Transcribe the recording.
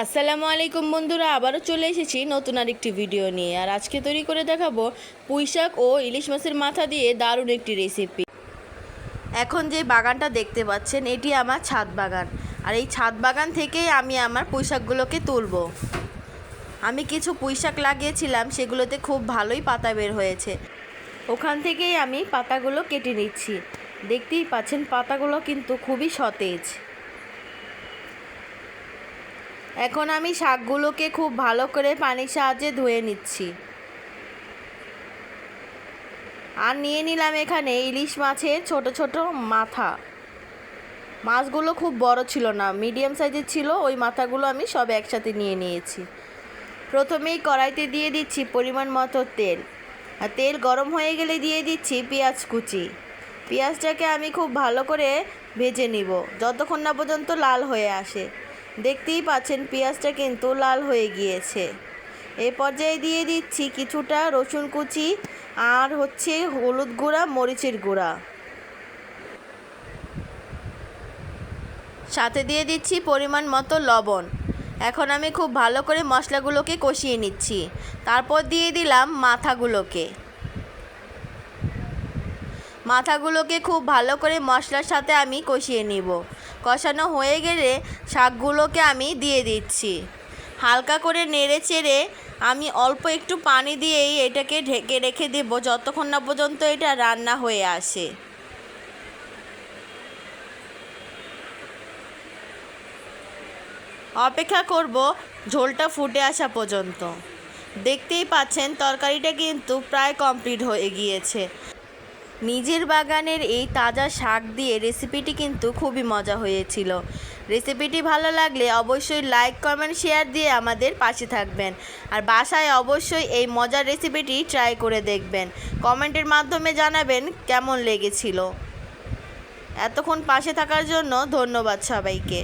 আসসালামু আলাইকুম বন্ধুরা, আবারও চলে এসেছি নতুন আরেকটি ভিডিও নিয়ে। আর আজকে তৈরি করে দেখাবো পুঁইশাক ও ইলিশ মাছের মাথা দিয়ে দারুণ একটি রেসিপি। এখন যে বাগানটা দেখতে পাচ্ছেন এটি আমার ছাদ বাগান, আর এই ছাদ বাগান থেকেই আমি আমার পুঁইশাকগুলোকে তুলব। আমি কিছু পুঁইশাক লাগিয়েছিলাম, সেগুলোতে খুব ভালোই পাতা বের হয়েছে। ওখান থেকেই আমি পাতাগুলো কেটে নিচ্ছি। দেখতেই পাচ্ছেন পাতাগুলো কিন্তু খুবই সতেজ। এখন আমি শাকগুলোকে খুব ভালো করে পানির সাহায্যে ধুয়ে নিচ্ছি। আর নিয়ে নিলাম এখানে ইলিশ মাছের ছোট ছোট মাথা। মাছগুলো খুব বড় ছিল না, মিডিয়াম সাইজের ছিল। ওই মাথাগুলো আমি সব একসাথে নিয়ে নিয়েছি। প্রথমেই কড়াইতে দিয়ে দিচ্ছি পরিমাণ মতো তেল। আর তেল গরম হয়ে গেলে দিয়ে দিচ্ছি পেঁয়াজ কুচি। পেঁয়াজটাকে আমি খুব ভালো করে ভেজে নিব যতক্ষণ না পর্যন্ত লাল হয়ে আসে। দেখতেই পাচ্ছেন পেঁয়াজটা কিন্তু লাল হয়ে গিয়েছে। এই পর্যায়ে দিয়ে দিচ্ছি কিছুটা রসুন কুচি আর হলুদ গুঁড়া, মরিচের গুঁড়া। সাথে দিয়ে দিচ্ছি পরিমাণ মতো লবণ। এখন আমি খুব ভালো করে মশলাগুলোকে কষিয়ে নিচ্ছি। তারপর দিয়ে দিলাম মাথাগুলোকে খুব ভালো করে মশলার সাথে আমি কষিয়ে নিব। কষানো হয়ে গেলে শাকগুলোকে আমি দিয়ে দিচ্ছি। হালকা করে নেড়ে চেড়ে আমি অল্প একটু পানি দিয়েই এটাকে ঢেকে রেখে দেব যতক্ষণ না পর্যন্ত এটা রান্না হয়ে আসে। অপেক্ষা করব ঝোলটা ফুটে আসা পর্যন্ত। দেখতেই পাচ্ছেন তরকারিটা কিন্তু প্রায় কমপ্লিট হয়ে গিয়েছে। নিজের বাগানের এই তাজা শাক দিয়ে রেসিপিটি কিন্তু খুবই মজা হয়েছিল। রেসিপিটি ভালো লাগলে অবশ্যই লাইক, কমেন্ট, শেয়ার দিয়ে আমাদের পাশে থাকবেন। আর বাসায় অবশ্যই এই মজার রেসিপিটি ট্রাই করে দেখবেন। কমেন্টের মাধ্যমে জানাবেন কেমন লেগেছিল। এতক্ষণ পাশে থাকার জন্য ধন্যবাদ সবাইকে।